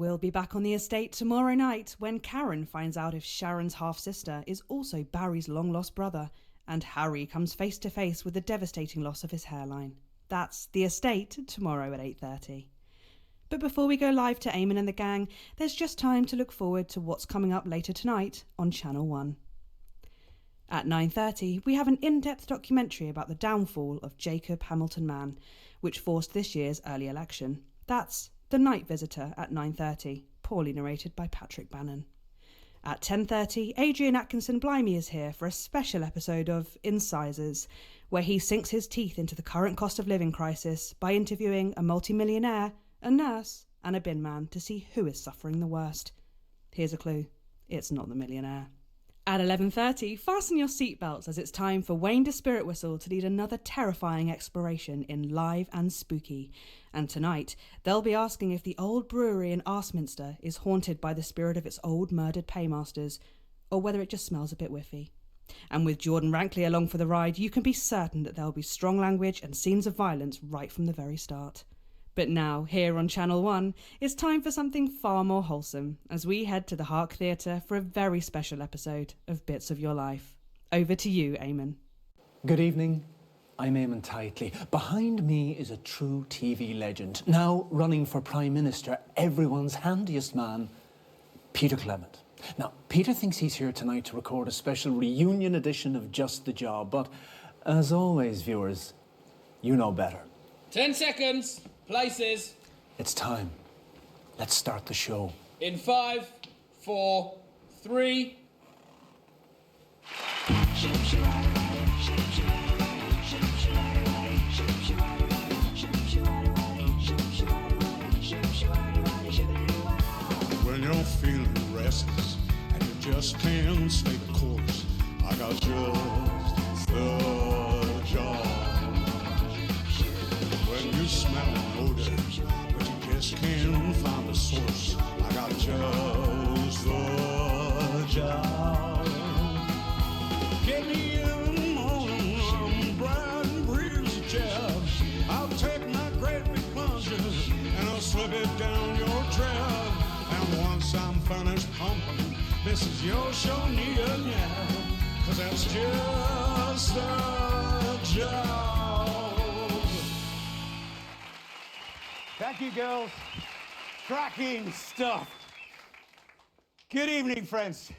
We'll be back on the estate tomorrow night when Karen finds out if Sharon's half-sister is also Barry's long-lost brother, and Harry comes face to face with the devastating loss of his hairline. That's The Estate tomorrow at 8:30. But before we go live to Eamon and the gang, there's just time to look forward to what's coming up later tonight on Channel 1. At 9:30, we have an in-depth documentary about the downfall of Jacob Hamilton Mann, which forced this year's early election. That's The Night Visitor at 9:30, poorly narrated by Patrick Bannon. At 10:30, Adrian Atkinson Blimey is here for a special episode of Incisors, where he sinks his teeth into the current cost of living crisis by interviewing a multimillionaire, a nurse, and a bin man to see who is suffering the worst. Here's a clue. It's not the millionaire. At 11:30, fasten your seatbelts as it's time for Wayne de Spirit Whistle to lead another terrifying exploration in live and spooky. And tonight, they'll be asking if the old brewery in Arsminster is haunted by the spirit of its old murdered paymasters, or whether it just smells a bit whiffy. And with Jordan Rankley along for the ride, you can be certain that there'll be strong language and scenes of violence right from the very start. But now, here on Channel 1, it's time for something far more wholesome as we head to the Hark Theatre for a very special episode of Bits of Your Life. Over to you, Eamon. Good evening. I'm Eamon Titley. Behind me is a true TV legend, now running for Prime Minister, everyone's handiest man, Peter Clement. Now, Peter thinks he's here tonight to record a special reunion edition of Just the Job, but as always, viewers, you know better. 10 seconds. Places. It's time. Let's start the show. In 5, 4, 3. When you're feeling restless and you just can't stay the course, I got just the job. When you smell an odor, but you just can't find the source, I got just the job. Get me in the morning, bright and breezy jab. I'll take my great big plunger and I'll slip it down your trap. And once I'm finished pumping, this is your show, Nia, yeah, 'cause that's just the job. Thank you, girls. Cracking stuff. Good evening, friends.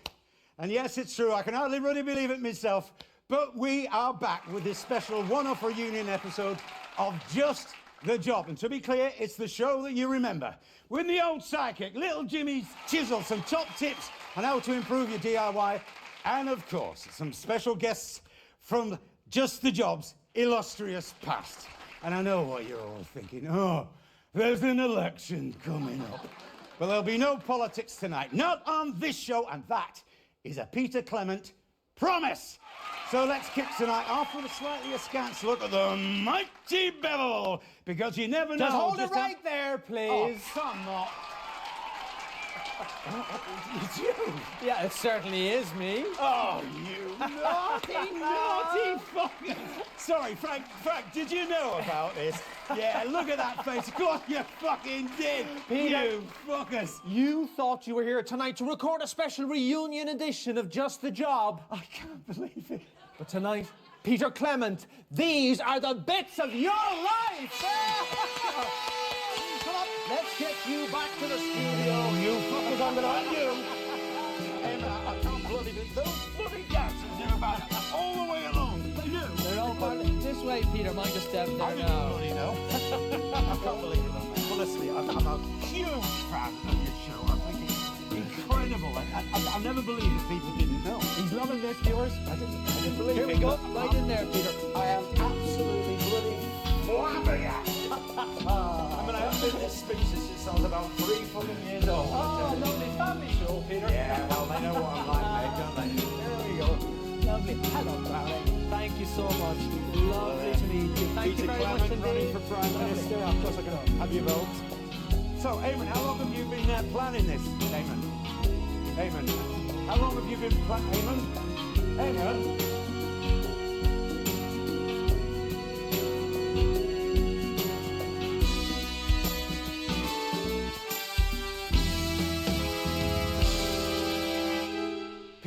And yes, it's true, I can hardly really believe it myself, but we are back with this special one-off reunion episode of Just the Job. And to be clear, it's the show that you remember. With the old sidekick, Little Jimmy's chisel, some top tips on how to improve your DIY, and of course, some special guests from Just the Job's illustrious past. And I know what you're all thinking. Oh, there's an election coming up. But there'll be no politics tonight. Not on this show, and that is a Peter Clement promise. So let's kick tonight off with a slightly askance look at the mighty Bevel, because you never know. Just hold it right there, please. Oh, come on. It's you. Yeah, it certainly is me. Oh, you naughty fucker. Sorry, Frank, did you know about this? Yeah, look at that face. Of course you fucking did, Peter. you fuckers. You thought you were here tonight to record a special reunion edition of Just the Job. I can't believe it. But tonight, Peter Clement, these are the bits of your life. Come on, let's get you back to the studio. You fuckers, I'm gonna undo. And I can't bloody believe those bloody dancers knew about it all the way along. They knew. They're all part of this way, Peter. Mind your step there I didn't now. bloody know. I can't believe it, though, mate. Well, listen, I'm a huge fan of your show. I think it's incredible. I've never believed that people didn't know. He's loving this, viewers. I didn't believe Here it. we go. Right in there, Peter. I am absolutely bloody flabbergasted. I mean, I haven't been this species since I was about 3 fucking years old. Oh, lovely family show, Peter. Yeah, well, they know what I'm like, mate, don't they? There we go. Lovely. Hello, Brownie. Thank you so much. Lovely to meet you. Thank you Peter very much Clement indeed. running for Prime Minister. Of course I can have your vote. So, Eamon, how long have you been planning this, Eamon? Eamon, how long have you been planning, Eamon? Eamon?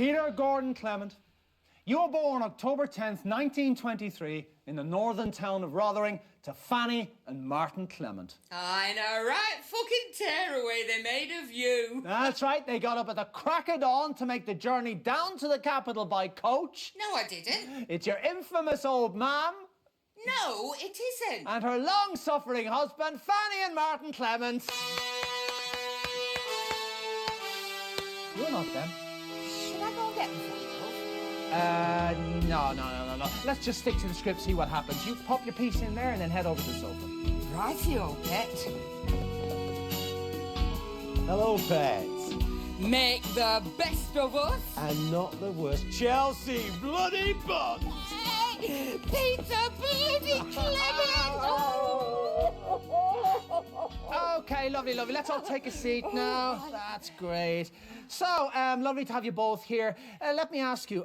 Peter Gordon Clement, you were born October 10th, 1923, in the northern town of Rotherham to Fanny and Martin Clement. I know, right? Fucking tearaway they made of you. That's right, they got up at the crack of dawn to make the journey down to the capital by coach. No, I didn't. It's your infamous old mam No, it isn't. and her long-suffering husband, Fanny and Martin Clement. You're not them. Should I go and get them for you, love? No. Let's just stick to the script, see what happens. You pop your piece in there and then head over to the sofa. Rightio, pet. Hello, pets. Make the best of us. And not the worst. Chelsea bloody Bonds. Hey, Peter bloody Clement. Okay, lovely. Let's all take a seat now. That's great. So, lovely to have you both here. Let me ask you,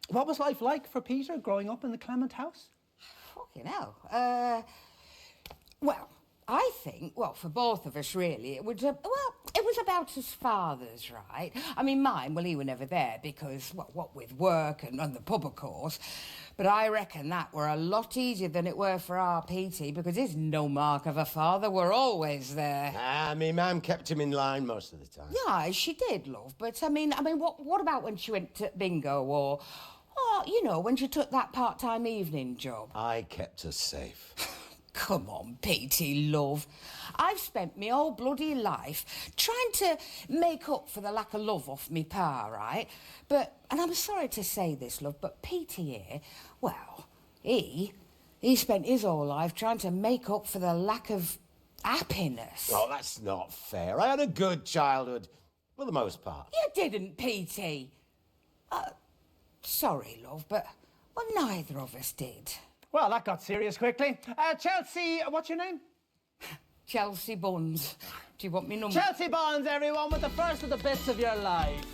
what was life like for Peter growing up in the Clement house? Fucking hell. Well, I think, for both of us, really, it was about his father's, right? I mean, mine, he were never there because, what with work and the pub, of course. But I reckon that were a lot easier than it were for our Petey because his no mark of a father were always there. Me mum kept him in line most of the time. Yeah, she did, love. But, I mean, what about when she went to bingo or, when she took that part-time evening job? I kept her safe. Come on, Petey, love. I've spent my whole bloody life trying to make up for the lack of love off me pa, right? And I'm sorry to say this, love, but Petey here, he spent his whole life trying to make up for the lack of happiness. Oh, that's not fair. I had a good childhood, for the most part. You didn't, Petey. Sorry, love, but neither of us did. Well, that got serious quickly. Chelsea, what's your name? Chelsea Buns. Do you want me number? Chelsea Bonds, everyone, with the first of the bits of your life.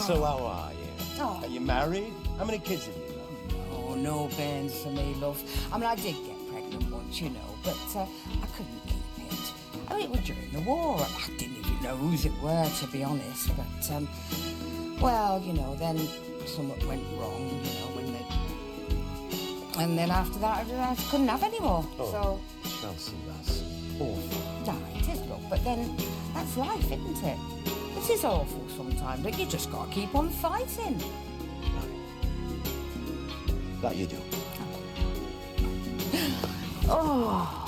So how are you? Oh. Are you married? How many kids have you got? Oh, no bairns for me, love. I mean, I did get pregnant once, but I couldn't keep it. I mean, it was during the war. I didn't even know whose it were, to be honest. But, then something went wrong, and then after that, I couldn't have any more. Oh, so Chelsea, that's awful. No, it is, love. But then that's life, isn't it? This is awful sometimes, but you just got to keep on fighting. That you do. Oh.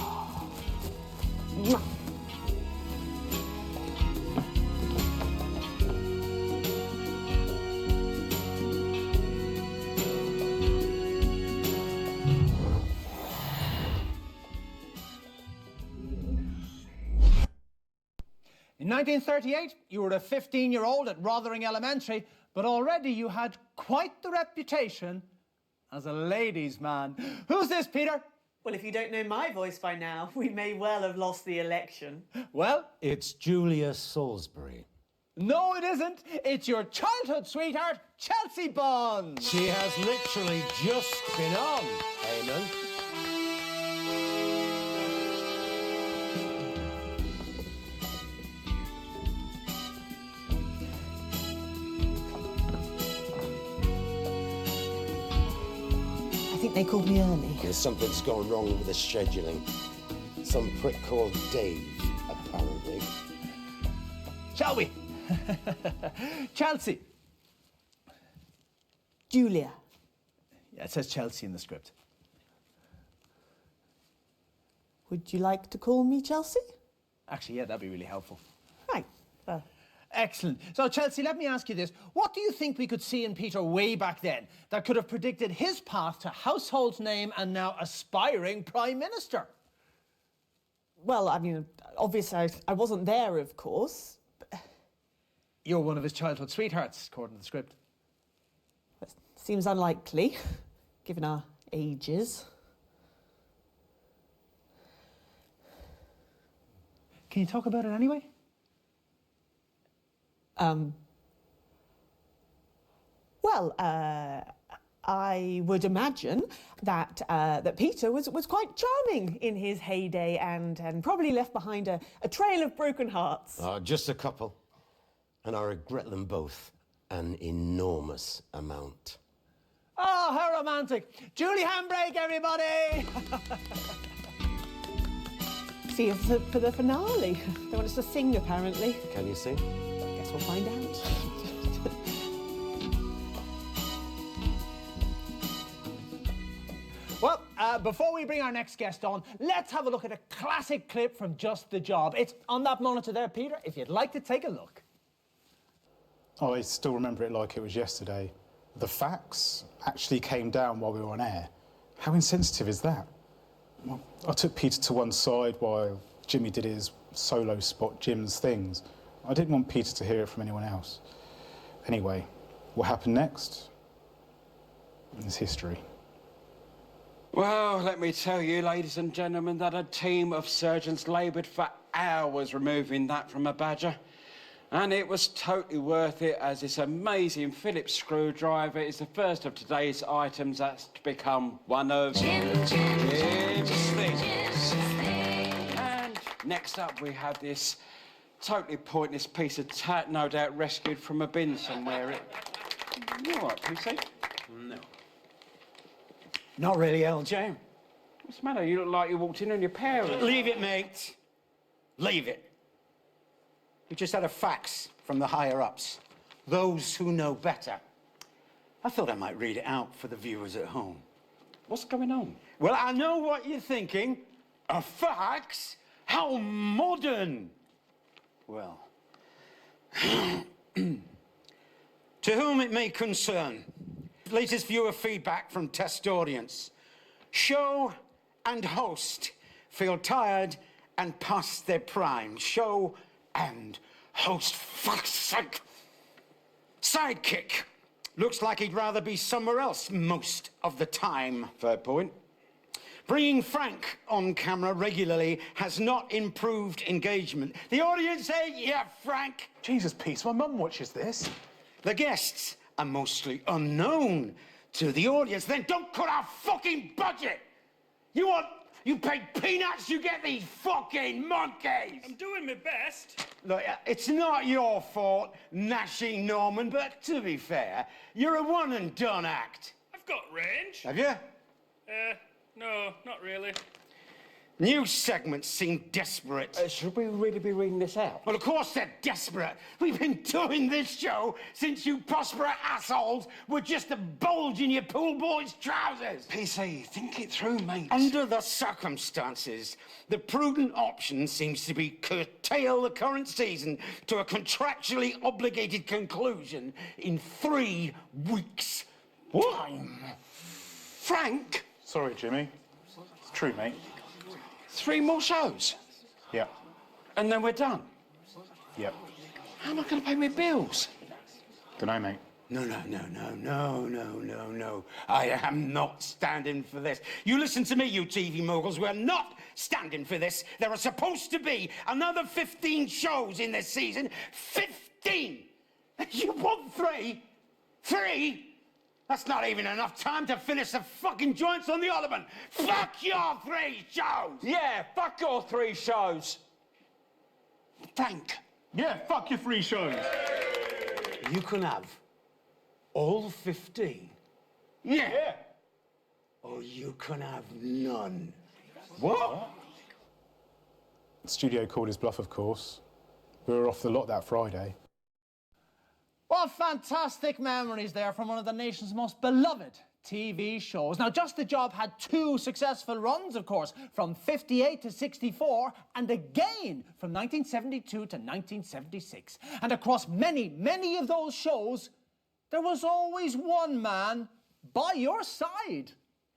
In 1938, you were a 15-year-old at Rotherham Elementary, but already you had quite the reputation as a ladies' man. Who's this, Peter? Well, if you don't know my voice by now, we may well have lost the election. Well, It's Julia Salisbury. no, it isn't. It's your childhood sweetheart, Chelsea Bonds. She has literally just been on, Eamon. I think they called me early. There's something's gone wrong with the scheduling. Some prick called Dave, apparently. Shall we? Chelsea. Julia. Yeah, it says Chelsea in the script. Would you like to call me Chelsea? Actually, yeah, that'd be really helpful. Right. Well, Excellent. So, Chelsea, let me ask you this. What do you think we could see in Peter way back then that could have predicted his path to household name and now aspiring Prime Minister? well, I mean, obviously I wasn't there, of course. You're one of his childhood sweethearts, according to the script. Seems unlikely, given our ages. Can you talk about it anyway? Well, I would imagine that that Peter was quite charming in his heyday and probably left behind a trail of broken hearts. Oh, just a couple. And I regret them both an enormous amount. Oh, how romantic. Julie handbrake, everybody! See you for the finale. They want us to sing, apparently. Can you sing? Guess we'll find out. Well, before we bring our next guest on, let's have a look at a classic clip from Just the Job. It's on that monitor there, Peter, if you'd like to take a look. I still remember it like it was yesterday. The fax actually came down while we were on air. How insensitive is that? Well, I took Peter to one side while Jimmy did his solo spot Jim's things. I didn't want Peter to hear it from anyone else. Anyway, what happened next? It's history. Well, let me tell you, ladies and gentlemen, that a team of surgeons laboured for hours removing that from a badger. And it was totally worth it, as this amazing Phillips screwdriver is the first of today's items that's to become one of Jim's things. And next up we have this totally pointless piece of tat, no doubt rescued from a bin somewhere. You all right, PC? No. Not really, LJ. What's the matter? You look like you walked in on your parents. Leave it, mate. Leave it. You just had a fax from the higher-ups, those who know better. I thought I might read it out for the viewers at home. What's going on? Well, I know what you're thinking. A fax? How modern! Well, to whom it may concern, latest viewer feedback from test audience. Show and host feel tired and past their prime. Show and host, fuck's sake. Sidekick looks like he'd rather be somewhere else most of the time. Fair point. Bringing Frank on camera regularly has not improved engagement. The audience say, yeah, Frank. Jesus, Pete, my mum watches this. The guests are mostly unknown to the audience. Then don't cut our fucking budget. You pay peanuts, you get these fucking monkeys. I'm doing my best. Look, it's not your fault, Gnashing Norman, but to be fair, you're a one-and-done act. I've got range. Have you? No, not really. New segments seem desperate. Should we really be reading this out? Well, of course they're desperate. We've been doing this show since you prosperous assholes were just a bulge in your pool boy's trousers. PC, think it through, mate. Under the circumstances, the prudent option seems to be curtail the current season to a contractually obligated conclusion in 3 weeks' time. Frank? Sorry, Jimmy. It's true, mate. 3 more shows? Yeah. And then we're done? Yep. How am I going to pay my bills? Dunno, mate. No. I am not standing for this. You listen to me, you TV moguls. We're not standing for this. There are supposed to be another 15 shows in this season. 15! You want 3? 3? That's not even enough time to finish the fucking joints on the ottoman. Fuck your 3 shows! Yeah, fuck your 3 shows. Frank. Yeah, fuck your 3 shows. You can have all 15. Yeah. Or you can have none. What? The studio called his bluff, of course. We were off the lot that Friday. What fantastic memories there from one of the nation's most beloved TV shows. Now, Just the Job had 2 successful runs, of course, from 58 to 64, and again from 1972 to 1976. And across many, many of those shows, there was always one man by your side.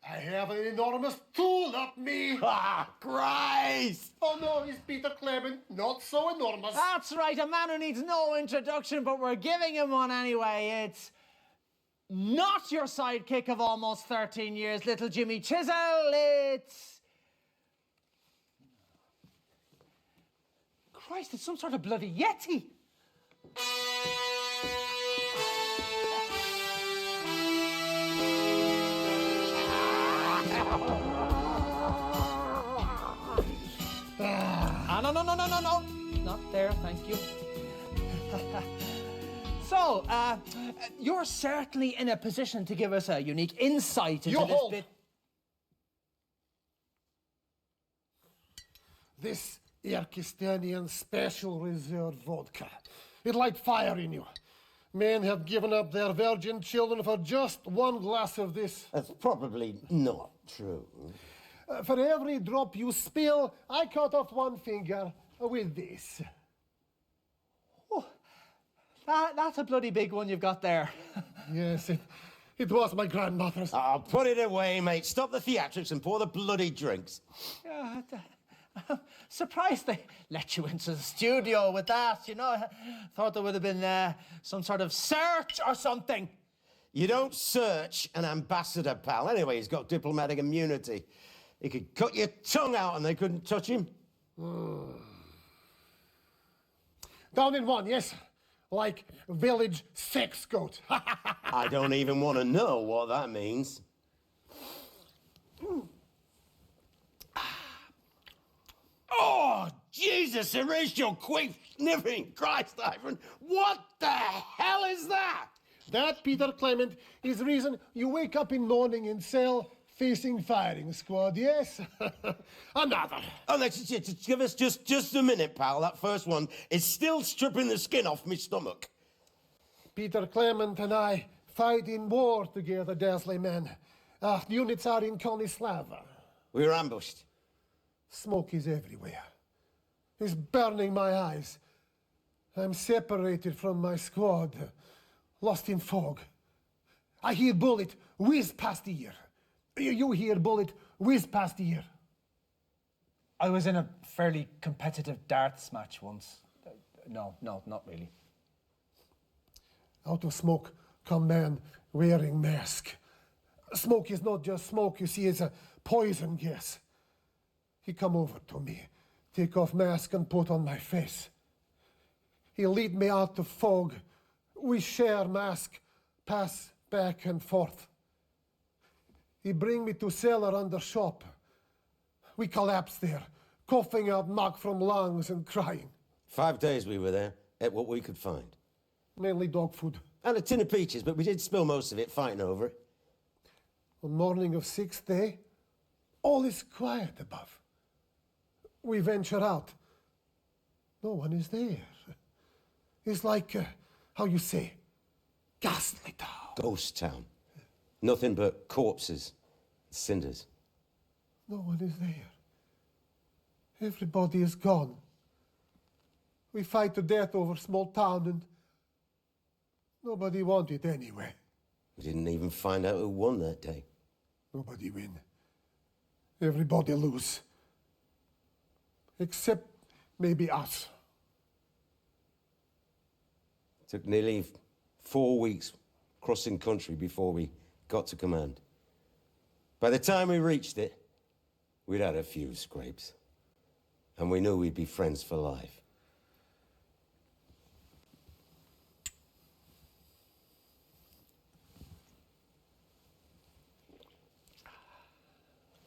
I have an enormous tool up me. Ah, Christ! Oh no, it's Peter Clement. Not so enormous. That's right, a man who needs no introduction, but we're giving him one anyway. It's not your sidekick of almost 13 years, little Jimmy Chisel. It's... Christ, it's some sort of bloody Yeti. No. Not there, thank you. So, you're certainly in a position to give us a unique insight into this bit. This Kyrgyzstanian Special Reserve vodka. It light fire in you. Men have given up their virgin children for just one glass of this. That's probably not true. For every drop you spill, I cut off one finger with this. Oh, that's a bloody big one you've got there. Yes, it was my grandmother's. I'll put it away, mate. Stop the theatrics and pour the bloody drinks. Yeah, I'm surprised they let you into the studio with that, you know. I thought there would have been some sort of search or something. You don't search an ambassador, pal. Anyway, he's got diplomatic immunity. He could cut your tongue out and they couldn't touch him. Down in one, yes. Like village sex goat. I don't even want to know what that means. Oh, Jesus, Horatio, quick sniffing. Christ, Ivan, what the hell is that? That, Peter Clement, is the reason you wake up in morning in cell facing firing squad, yes? Another. Oh, let's just give us just a minute, pal. That first one is still stripping the skin off my stomach. Peter Clement and I fight in war together, Dasley men. Units are in Konislava. We were ambushed. Smoke is everywhere. It's burning my eyes. I'm separated from my squad, lost in fog. I hear bullet whiz past ear. You hear bullet whiz past ear. I was in a fairly competitive darts match once. No, not really. Out of smoke come man wearing mask. Smoke is not just smoke, you see, it's a poison gas. He come over to me, take off mask and put on my face. He lead me out of fog. We share mask, pass back and forth. He bring me to cellar under shop. We collapse there, coughing out muck from lungs and crying. 5 days we were there, ate what we could find. Mainly dog food. And a tin of peaches, but we did spill most of it fighting over it. On morning of 6th day, all is quiet above. We venture out. No one is there. It's like, how you say, ghastly town. Ghost town. Nothing but corpses, cinders. No one is there. Everybody is gone. We fight to death over small town and nobody won it anyway. We didn't even find out who won that day. Nobody win. Everybody lose. Except maybe us. Took nearly 4 weeks crossing country before we got to command. By the time we reached it, we'd had a few scrapes. And we knew we'd be friends for life.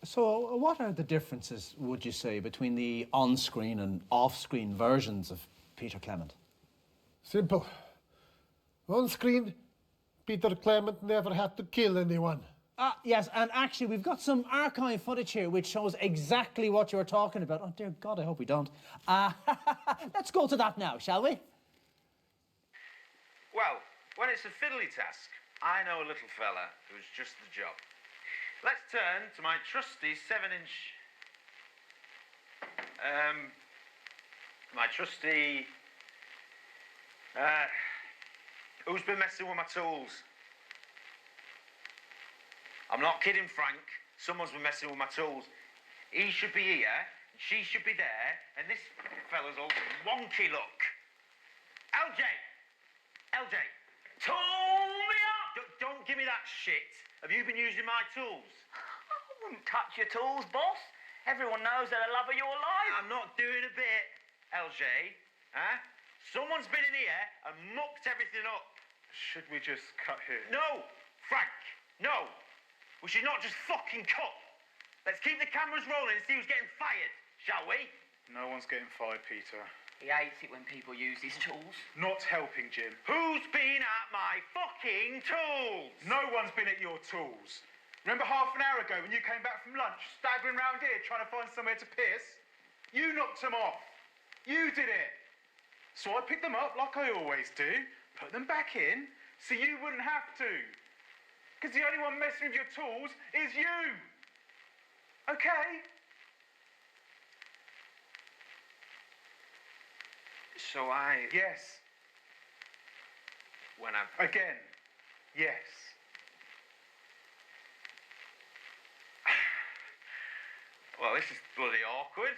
So, what are the differences, would you say, between the on-screen and off-screen versions of Peter Clement? Simple. On screen, Peter Clement never had to kill anyone. Yes, and actually, we've got some archive footage here which shows exactly what you were talking about. Oh, dear God, I hope we don't. Let's go to that now, shall we? Well, when it's a fiddly task, I know a little fella who's just the job. Let's turn to my trusty 7-inch... my trusty... who's been messing with my tools? I'm not kidding, Frank. Someone's been messing with my tools. He should be here, she should be there, and this fella's all wonky look. LJ! LJ! Tool me up! Don't give me that shit. Have you been using my tools? I wouldn't touch your tools, boss. Everyone knows they're the love of your life. I'm not doing a bit, LJ. Huh? Someone's been in here and mucked everything up. Should we just cut here? No! Frank, no! We should not just fucking cut. Let's keep the cameras rolling and see who's getting fired, shall we? No one's getting fired, Peter. He hates it when people use his tools. Not helping, Jim. Who's been at my fucking tools? No one's been at your tools. Remember half an hour ago when you came back from lunch, staggering round here trying to find somewhere to piss? You knocked them off. You did it. So I picked them up like I always do, put them back in, so you wouldn't have to. Because the only one messing with your tools is you. Okay? So I... Yes. When I'm... Again. Yes. Well, this is bloody awkward.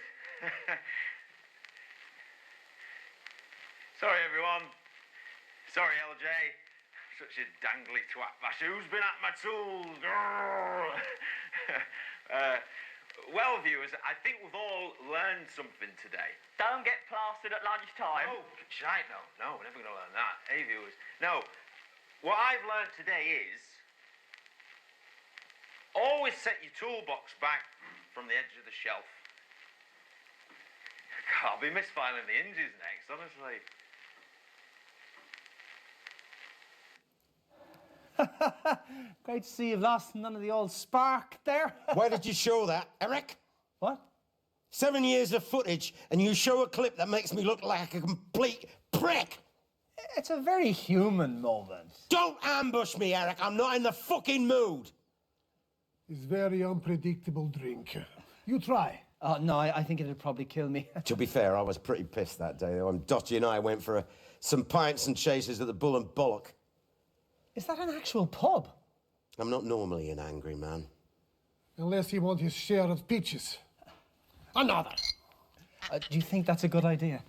Sorry, everyone. Sorry, LJ. Such a dangly twat bash. Who's been at my tools? Well, viewers, I think we've all learned something today. Don't get plastered at lunchtime. No, shite, no, we're never going to learn that. Hey, viewers. No, what I've learned today is always set your toolbox back from the edge of the shelf. God, I'll be misfiling the hinges next, honestly. Great to see you've lost none of the old spark there. Why did you show that, Eric? What? 7 years of footage, and you show a clip that makes me look like a complete prick. It's a very human moment. Don't ambush me, Eric. I'm not in the fucking mood. It's very unpredictable drink. You try. Oh, no, I think it'd probably kill me. To be fair, I was pretty pissed that day, though. Dottie and I went for some pints and chases at the Bull and Bollock. Is that an actual pub? I'm not normally an angry man. Unless you want his share of peaches. Another. Do you think that's a good idea?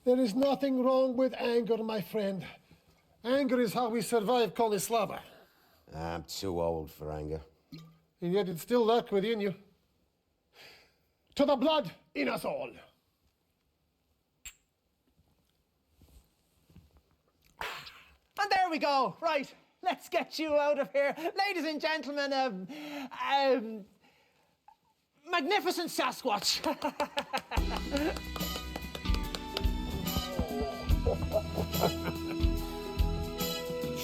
There is nothing wrong with anger, my friend. Anger is how we survive Kolislava. I'm too old for anger. And yet it's still lurk within you. To the blood in us all. And there we go. Right, let's get you out of here. Ladies and gentlemen, magnificent Sasquatch.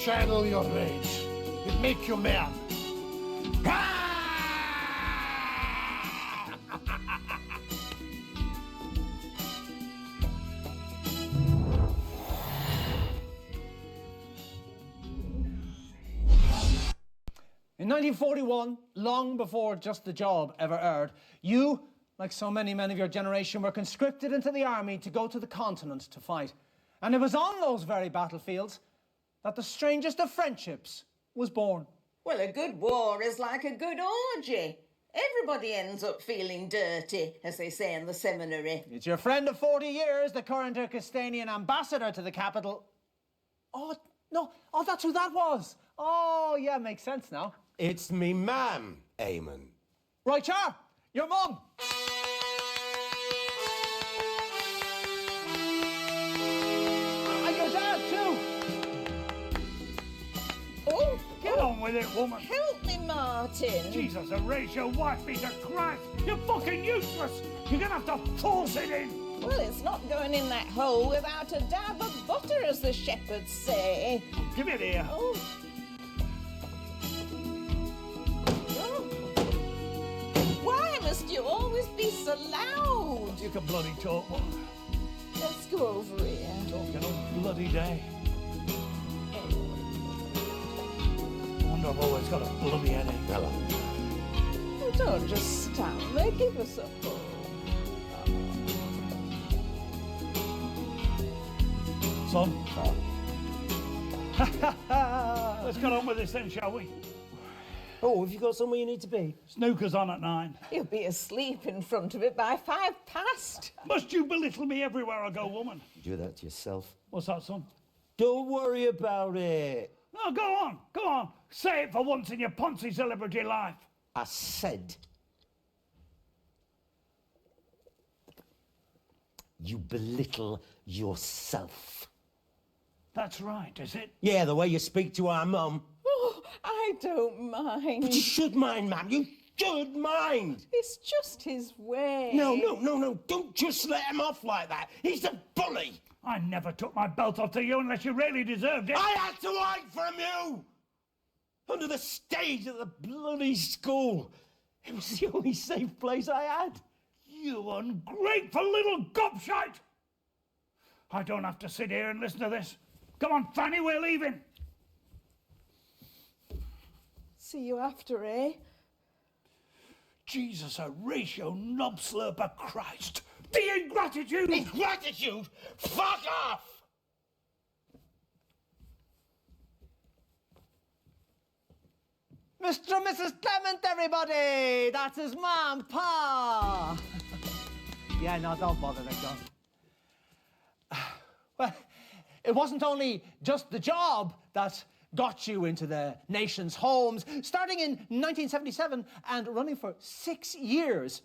Channel your rage. It make you man. In 1941, long before Just the Job ever aired, you, like so many men of your generation, were conscripted into the army to go to the continent to fight. And it was on those very battlefields that the strangest of friendships was born. Well, a good war is like a good orgy. Everybody ends up feeling dirty, as they say in the seminary. It's your friend of 40 years, the current Turkestanian ambassador to the capital. Oh, no. Oh, that's who that was. Oh, yeah, makes sense now. It's me ma'am, Eamon. Right, Char, your mum. And your dad, too. Oh, Get on with it, woman. help me, Martin. Jesus, erase your wife, piece of crap. You're fucking useless. You're gonna have to force it in. Well, it's not going in that hole without a dab of butter, as the shepherds say. Give it here. Oh. Why must you always be so loud? You can bloody talk, woman. Let's go over here. Talking all bloody day. I wonder I've always got a bloody headache. Hello. Oh, don't just stand there. Give us a pull. Son. Let's get on with this then, shall we? Oh, have you got somewhere you need to be? Snooker's on at 9. You'll be asleep in front of it by 5 past. Must you belittle me everywhere I go, woman? You do that to yourself. What's that, son? Don't worry about it. No, go on. Say it for once in your poncy celebrity life. I said you belittle yourself. That's right, is it? Yeah, the way you speak to our mum. Oh, I don't mind. But you should mind, ma'am. You good mind. It's just his way. No, don't just let him off like that. He's a bully. I never took my belt off to you unless you really deserved it. I had to hide from you! Under the stage of the bloody school. It was the only safe place I had. You ungrateful little gobshite! I don't have to sit here and listen to this. Come on, Fanny, we're leaving. See you after, eh? Jesus, Horatio Knobslurper Christ! The ingratitude! Ingratitude? Fuck off! Mr. and Mrs. Clement, everybody! That's his mom, Pa! Yeah, no, don't bother, they're gone. Well, it wasn't only just the job that got you into the nation's homes. Starting in 1977 and running for 6 years,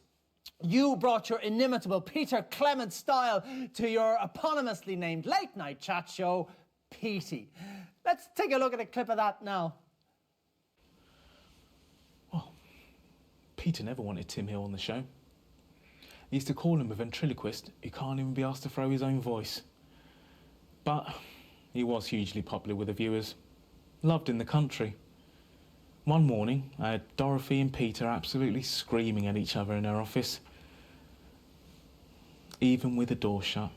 you brought your inimitable Peter Clement style to your eponymously named late-night chat show, Petey. Let's take a look at a clip of that now. Peter never wanted Tim Hill on the show. He used to call him a ventriloquist who can't even be asked to throw his own voice. But he was hugely popular with the viewers, loved in the country. One morning, I had Dorothy and Peter absolutely screaming at each other in their office. Even with the door shut,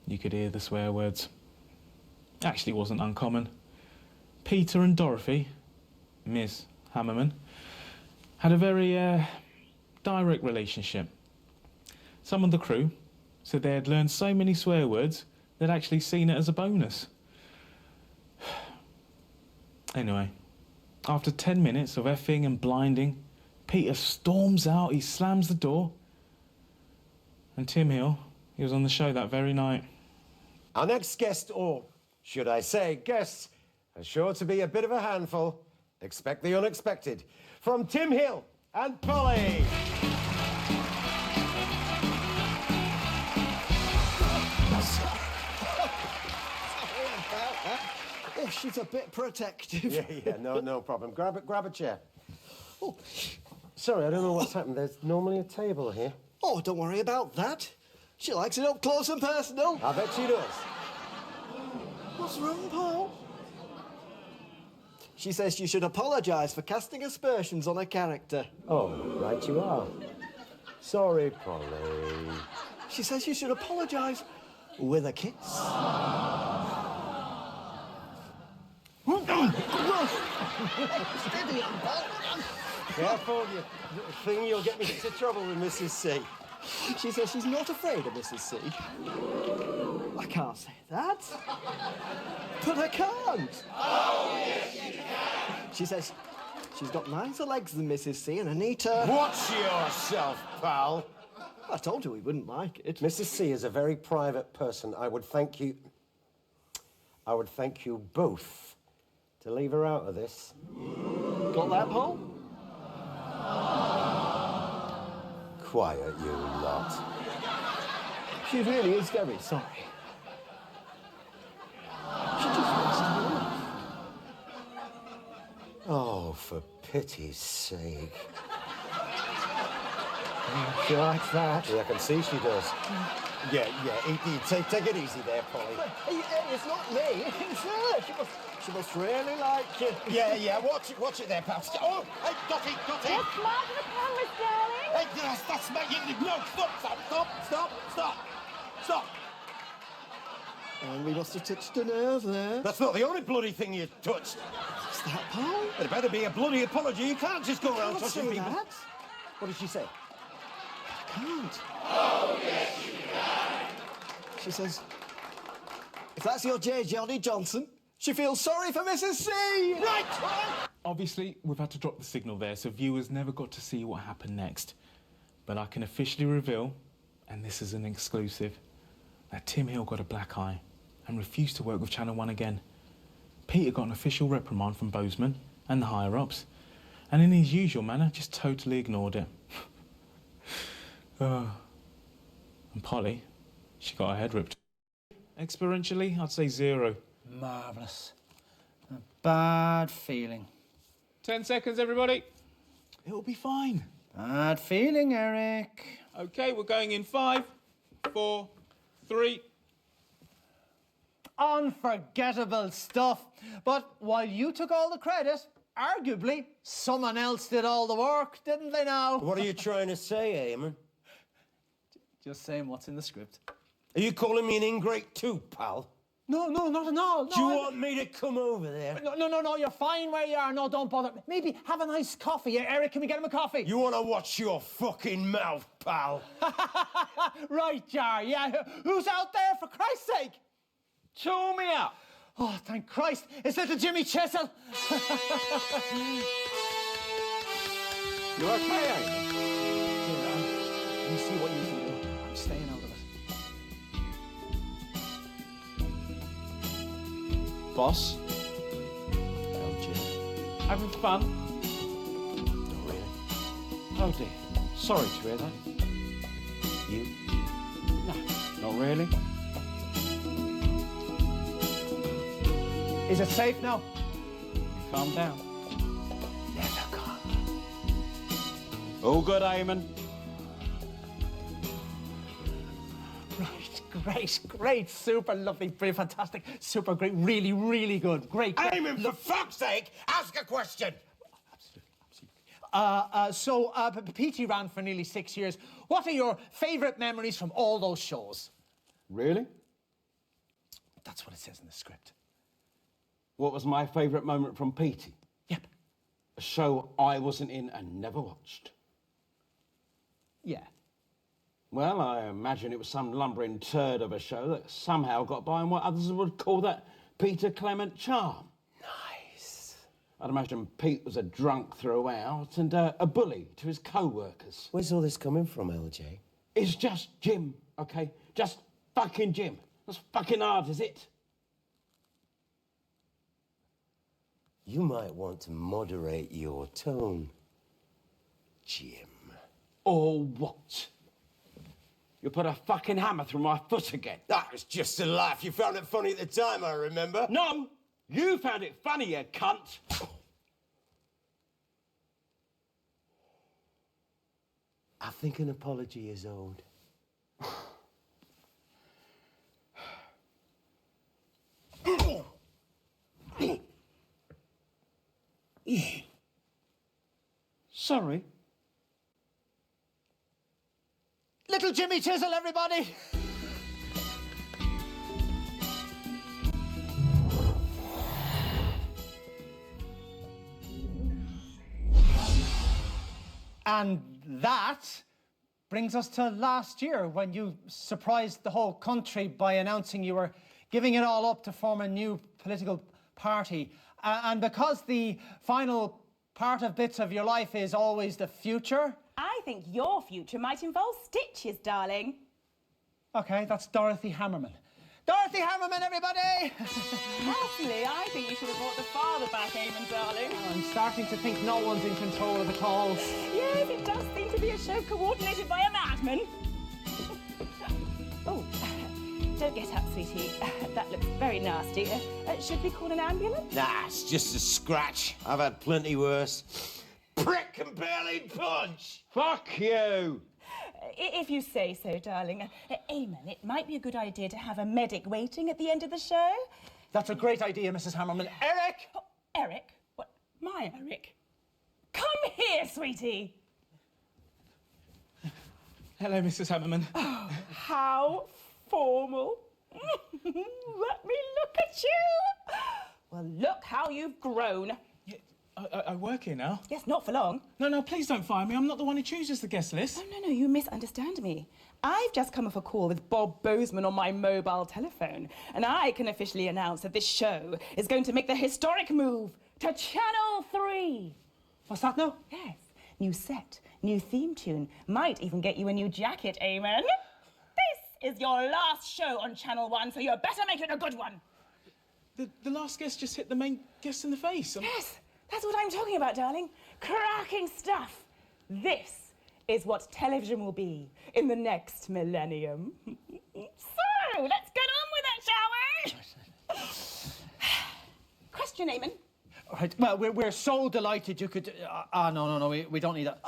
you could hear the swear words. Actually wasn't uncommon. Peter and Dorothy, Miss Hammerman, had a very direct relationship. Some of the crew said they had learned so many swear words they'd actually seen it as a bonus. Anyway, after 10 minutes of effing and blinding, Peter storms out, he slams the door, and Tim Hill, he was on the show that very night. Our next guest, or should I say guests, are sure to be a bit of a handful. Expect the unexpected. From Tim Hill and Polly. Oh, she's a bit protective. Yeah, no problem. Grab a chair. Oh, sorry, I don't know what's happened. There's normally a table here. Oh, don't worry about that. She likes it up close and personal. I bet she does. What's wrong, Paul? She says you should apologise for casting aspersions on her character. Oh, right you are. Sorry, Polly. She says you should apologise with a kiss. Steady on, Paul. Careful, you little thing, you'll get me into trouble with Mrs. C. She says she's not afraid of Mrs. C. I can't say that. But I can't. Oh, yes, you can. She says she's got nicer legs than Mrs. C and Anita. Watch yourself, pal. I told her we wouldn't like it. Mrs. C is a very private person. I would thank you both to leave her out of this. Got that, Paul? Quiet, you lot. She really is very sorry. She just wants to laugh. Oh, for pity's sake. She likes that. Yeah, I can see she does. Yeah, take it easy there, Polly. It's not me, it's her. She must really like you. Yeah, watch it there, pal. Oh, hey, Dotty. Yes, Mark, the cameras, darling. Hey, that's my evening. No, stop. And we must have touched a nerve there. That's not the only bloody thing you touched. What's that, Paul? It better be a bloody apology. You can't just go around touching people. That. What did she say? I can't. Oh, yes, you can. She says, if that's your J. Johnny Johnson, she feels sorry for Mrs. C. Right. Obviously, we've had to drop the signal there, so viewers never got to see what happened next. But I can officially reveal, and this is an exclusive, that Tim Hill got a black eye and refused to work with Channel 1 again. Peter got an official reprimand from Bozeman and the higher-ups, and in his usual manner, just totally ignored it. And Polly, she got her head ripped. Experientially, I'd say 0. Marvellous. A bad feeling. 10 seconds, everybody. It'll be fine. Bad feeling, Eric. Okay, we're going in 5, 4, 3. Unforgettable stuff. But while you took all the credit, arguably, someone else did all the work, didn't they now? What are you trying to say, Eamon? Just saying what's in the script. Are you calling me an ingrate too, pal? No, not at all. Do you want me to come over there? No, you're fine where you are. No, don't bother. Maybe have a nice coffee. Eric, can we get him a coffee? You want to watch your fucking mouth, pal? Right, Jar, yeah. Who's out there, for Christ's sake? Chew me up. Oh, thank Christ. It's little Jimmy Chisel. You okay, Eamon? Let me see what you can do. I'm staying out of it. Boss? Having fun? Not really. Oh dear. Sorry to hear that. You? No, not really. Is it safe now? Calm down. Never calm. All good, Eamon. Right, great, super lovely, brilliant, fantastic, super great, really, really good, great. Eamon, for fuck's sake, ask a question! Absolutely. PT ran for nearly 6 years. What are your favourite memories from all those shows? Really? That's what it says in the script. What was my favourite moment from Petey? Yep. A show I wasn't in and never watched. Yeah. Well, I imagine it was some lumbering turd of a show that somehow got by on what others would call that Peter Clement charm. Nice. I'd imagine Pete was a drunk throughout and a bully to his co-workers. Where's all this coming from, LJ? It's just Jim, okay? Just fucking Jim. That's fucking hard, is it? You might want to moderate your tone, Jim. Or what? You put a fucking hammer through my foot again. That was just a laugh. You found it funny at the time, I remember. No! You found it funny, you cunt! I think an apology is owed. Sorry. Little Jimmy Chisel, everybody! And that brings us to last year, when you surprised the whole country by announcing you were giving it all up to form a new political party. And because the final part of bits of your life is always the future... I think your future might involve stitches, darling. OK, that's Dorothy Hammerman. Dorothy Hammerman, everybody! Personally, I think you should have brought the father back, Eamon, darling. I'm starting to think no one's in control of the calls. Yes, it does seem to be a show coordinated by a madman. Oh, don't get up, sweetie. That looks very nasty. Should we call an ambulance? Nah, it's just a scratch. I've had plenty worse. Prick and barely punch! Fuck you! If you say so, darling. Eamon, it might be a good idea to have a medic waiting at the end of the show. That's a great idea, Mrs. Hammerman. Eric! Oh, Eric? What? My Eric? Come here, sweetie! Hello, Mrs. Hammerman. Oh, how formal. Let me look at you. Well, look how you've grown. I work here now. Yes, not for long. No, please don't fire me. I'm not the one who chooses the guest list. Oh, no, you misunderstand me. I've just come off a call with Bob Bozeman on my mobile telephone, and I can officially announce that this show is going to make the historic move to Channel 3. What's that now? Yes. New set, new theme tune. Might even get you a new jacket, Eamon. This is your last show on Channel 1, so you better make it a good one. The last guest just hit the main guest in the face. Yes. That's what I'm talking about, darling. Cracking stuff. This is what television will be in the next millennium. So, let's get on with it, shall we? Question, Eamon. Right, well, we're so delighted you could... no, we don't need that.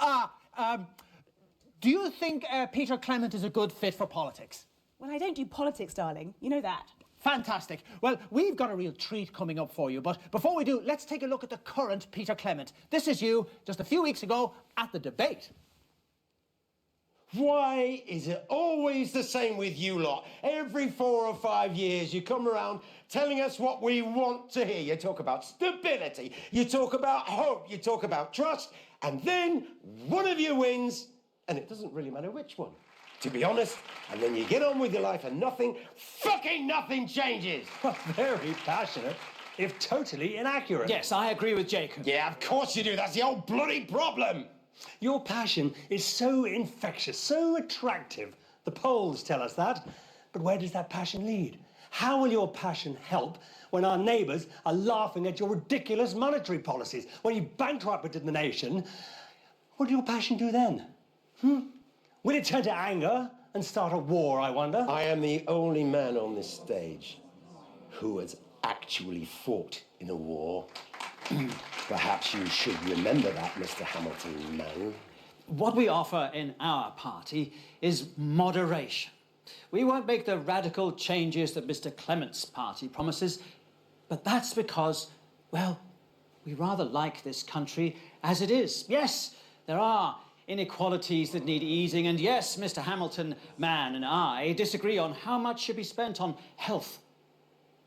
Do you think Peter Clement is a good fit for politics? Well, I don't do politics, darling. You know that. Fantastic. Well, we've got a real treat coming up for you, but before we do, let's take a look at the current Peter Clement. This is you, just a few weeks ago, at the debate. Why is it always the same with you lot? Every 4 or 5 years you come around telling us what we want to hear. You talk about stability, you talk about hope, you talk about trust, and then one of you wins, and it doesn't really matter which one, to be honest, and then you get on with your life and fucking nothing changes. Very passionate, if totally inaccurate. Yes, I agree with Jacob. Yeah, of course you do. That's the whole bloody problem. Your passion is so infectious, so attractive. The polls tell us that. But where does that passion lead? How will your passion help when our neighbours are laughing at your ridiculous monetary policies? When you bankrupted the nation, what will your passion do then? Will it turn to anger and start a war, I wonder? I am the only man on this stage who has actually fought in a war. Perhaps you should remember that, Mr. Hamilton, man. What we offer in our party is moderation. We won't make the radical changes that Mr. Clement's party promises, but that's because, well, we rather like this country as it is. Yes, there are inequalities that need easing, and yes, Mr. Hamilton, man, and I disagree on how much should be spent on health,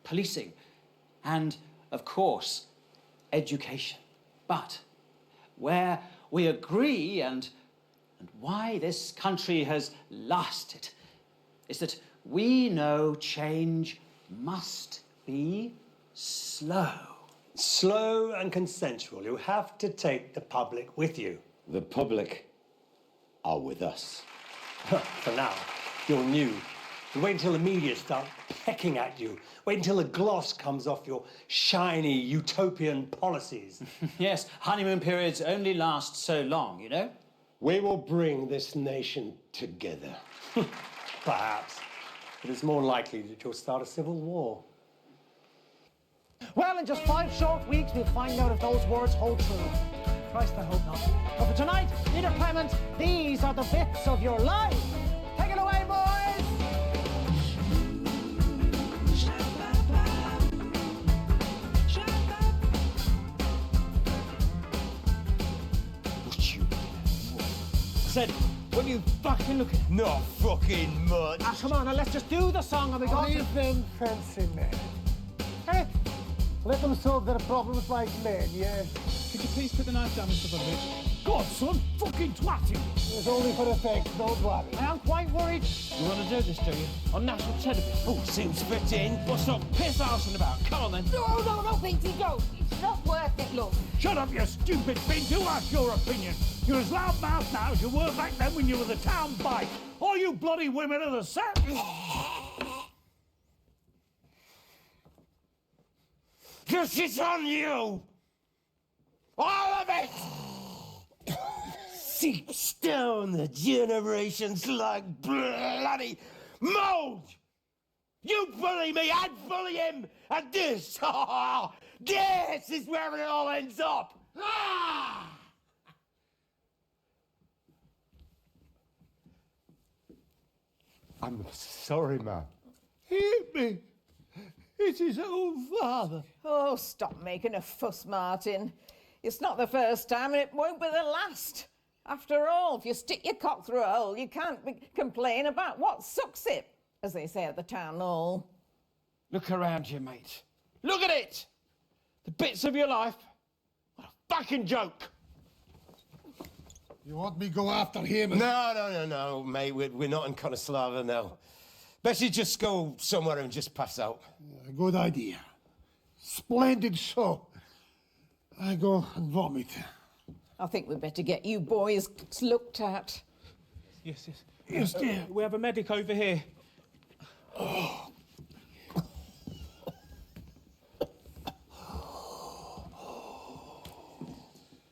policing, and, of course, education. But where we agree and why this country has lasted is that we know change must be slow. Slow and consensual. You have to take the public with you. The public are with us. For now, you're new. You wait until the media start pecking at you. Wait until the gloss comes off your shiny utopian policies. Yes, honeymoon periods only last so long, you know? We will bring this nation together. Perhaps. But it's more likely that you'll start a civil war. Well, in just 5 short weeks, we'll find out if those words hold true. Christ, I hope not. But for tonight, Peter Clement, these are the bits of your life. Take it away, boys! Said, when you fucking look at... Not fucking much. Ah, come on, now let's just do the song and we go... Leave them fancy men. Hey, let them solve their problems like men, yeah? Could you please put the knife down, Mr. Bubbridge? God, son, fucking twat him. It's only for effect, don't worry. I am quite worried. You want to do this, do you? On national television? Oh, seems fitting. What's up piss arsing about? Come on, then. No, Peter, go. It's not worth it, love. Shut up, you stupid bitch. Who asked your opinion? You're as loud-mouthed now as you were back then when you were the town bike. All you bloody women are the same. This is on you! All of it! Seeps down the generations like bloody mold! You bully me, I'd bully him, and this is where it all ends up! I'm sorry, ma. Hit me. It's his own father. Oh, stop making a fuss, Martin. It's not the first time and it won't be the last. After all, if you stick your cock through a hole, you can't complain about what sucks it, as they say at the town hall. Look around you, mate. Look at it! The bits of your life. What a fucking joke! You want me to go after him? No, mate. We're not in Konoslava now. Best you just go somewhere and just pass out. Good idea. Splendid show. I go and vomit. I think we'd better get you boys looked at. Yes. Yes, dear. We have a medic over here. Oh.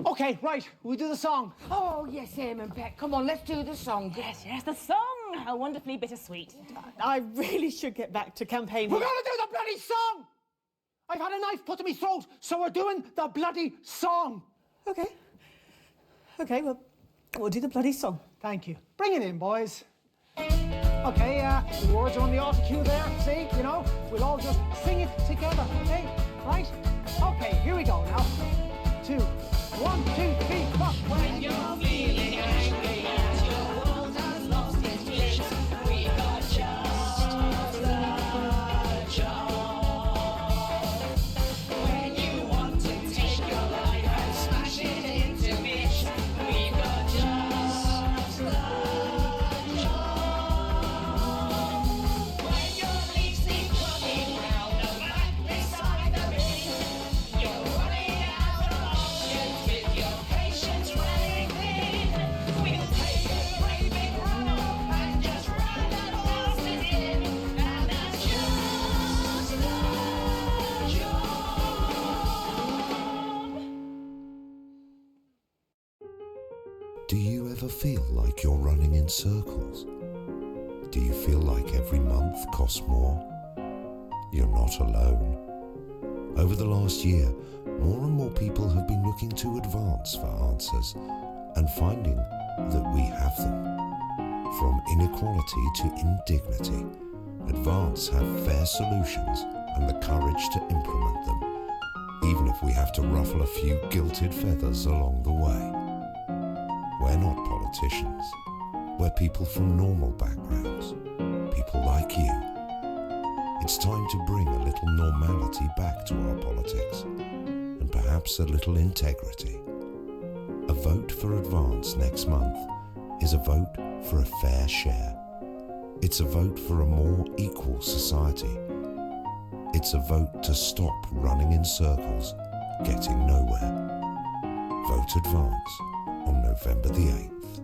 Okay, right, we do the song. Oh, yes, Em and Beck. Come on, let's do the song. Yes, the song. How wonderfully bittersweet. I really should get back to campaigning. We're gonna do the bloody song! I've had a knife put to my throat, so we're doing the bloody song. Okay, well, We'll do the bloody song. Thank you. Bring it in, boys. Okay, the words are on the auto cue there. See, you know, we'll all just sing it together. Okay, right? Okay, here we go now. 2, 1, 2, 3, 4. When you're feeling angry and your world has lost its bliss, we got just the job. When you want to take your life and smash it into bits, we got just the job. When your leaves keep running round the back beside the bin, you're running out of options with your patience running thin. We'll take a great big run off and just run and blast it in, and that's just the job. Do you ever feel like you're running in circles? Do you feel like every month costs more? You're not alone. Over the last year, more and more people have been looking to Advance for answers and finding that we have them. From inequality to indignity, Advance have fair solutions and the courage to implement them, even if we have to ruffle a few gilded feathers along the way. We're not politicians. We're people from normal backgrounds, people like you. It's time to bring a little normality back to our politics, and perhaps a little integrity. A vote for Advance next month is a vote for a fair share. It's a vote for a more equal society. It's a vote to stop running in circles, getting nowhere. Vote Advance on November the 8th.